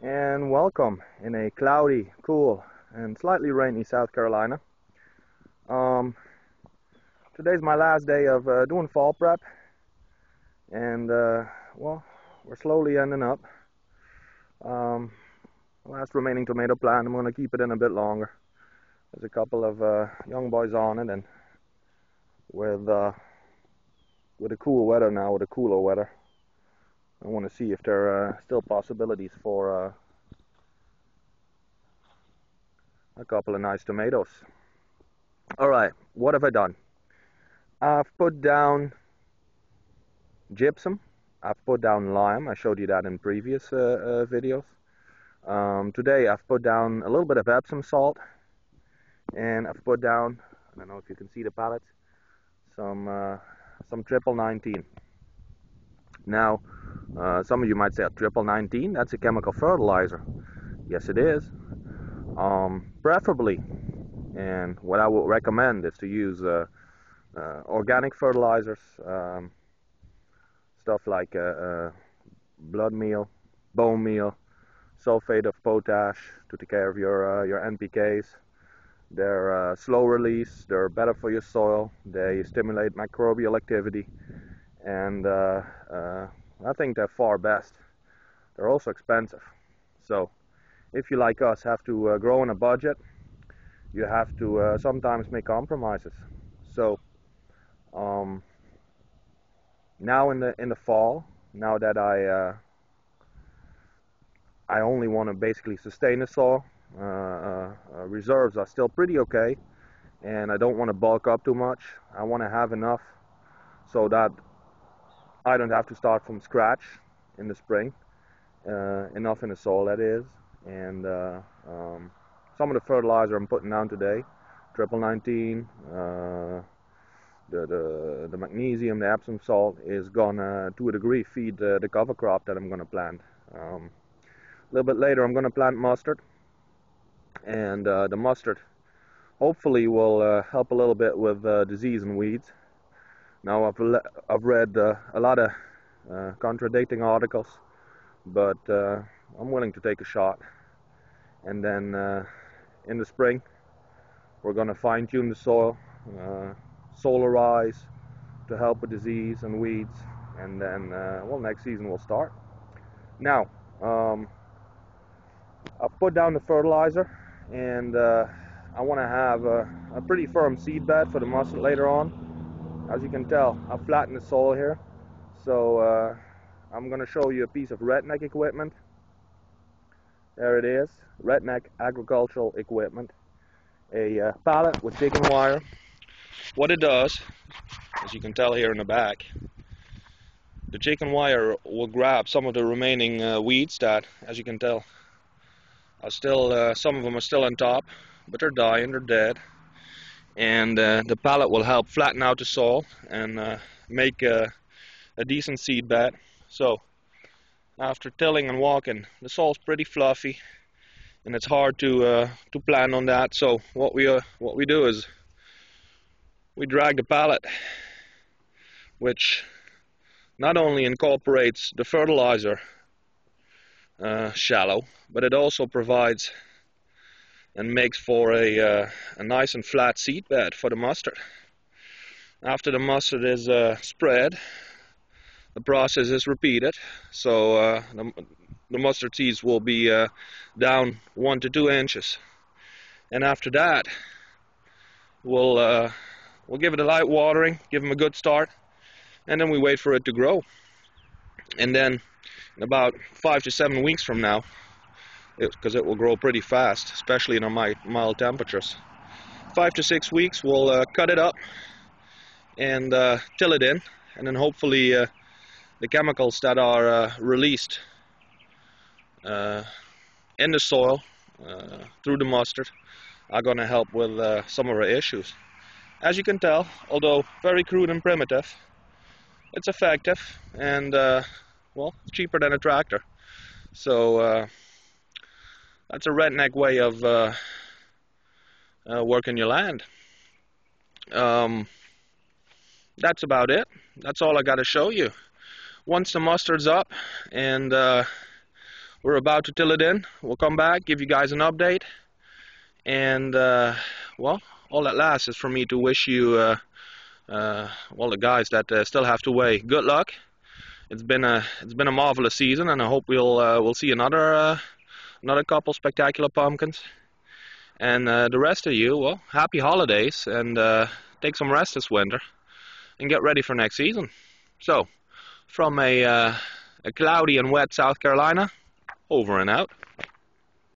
And welcome in a cloudy, cool, and slightly rainy South Carolina. Um, Today's my last day of doing fall prep, and well, we're slowly ending up. Um, Last remaining tomato plant, I'm going to keep it in a bit longer. There's a couple of young boys on it, and with uh, with the cool weather now, with the cooler weather, I want to see if there are still possibilities for a couple of nice tomatoes. All right, what have I done? I've put down gypsum. I've put down lime. I showed you that in previous videos. Today I've put down a little bit of Epsom salt, and I've put down, I don't know if you can see the pallets, some triple 19. Now, some of you might say, triple 19, that's a chemical fertilizer. Yes, it is. Preferably, and what I would recommend is to use organic fertilizers, stuff like blood meal, bone meal, sulfate of potash to take care of your NPKs. They're slow release, they're better for your soil, they stimulate microbial activity, and I think they're far best. They're also expensive. So if you, like us, have to grow on a budget, you have to sometimes make compromises. So now in the fall, now that I only want to basically sustain the soil, reserves are still pretty okay, and I don't want to bulk up too much. I want to have enough so that I don't have to start from scratch in the spring. Enough in the soil, that is. And some of the fertilizer I'm putting down today, triple 19, the magnesium, the Epsom salt, is gonna, to a degree, feed the cover crop that I'm gonna plant. A little bit later I'm gonna plant mustard, and the mustard hopefully will help a little bit with disease and weeds. Now I've read a lot of contradicting articles, but I'm willing to take a shot. And then in the spring we're gonna fine-tune the soil, solarize to help with disease and weeds, and then well, next season we'll start. Now I've put down the fertilizer, and I want to have a pretty firm seed bed for the mustard later on. As you can tell, I've flattened the soil here, so I'm going to show you a piece of Redneck equipment. There it is, Redneck agricultural equipment, a pallet with chicken wire. What it does, as you can tell here in the back, the chicken wire will grab some of the remaining weeds that, as you can tell, are still, some of them are still on top, but they're dying, they're dead. And the pallet will help flatten out the soil and make a decent seed bed. So after tilling and walking, the soil's pretty fluffy, and it's hard to plant on that. So what we do is we drag the pallet, which not only incorporates the fertilizer shallow, but it also provides and makes for a nice and flat seed bed for the mustard. After the mustard is spread, the process is repeated. So the mustard seeds will be down 1 to 2 inches, and after that we'll give it a light watering, give them a good start, and then we wait for it to grow. And then in about 5 to 7 weeks from now, because it will grow pretty fast, especially in our mild temperatures, 5 to 6 weeks we'll cut it up and till it in, and then hopefully the chemicals that are released in the soil through the mustard are going to help with some of our issues. As you can tell, although very crude and primitive, it's effective, and well, cheaper than a tractor. So that's a redneck way of working your land. That's about it. That's all I got to show you. Once the mustard's up and we're about to till it in. We'll come back, give you guys an update, and well, all that lasts is for me to wish you, all the guys that still have to weigh, good luck. It's been a marvelous season, and I hope we'll see another couple spectacular pumpkins. And the rest of you, well, happy holidays, and take some rest this winter, and get ready for next season. So, from a cloudy and wet South Carolina, over and out.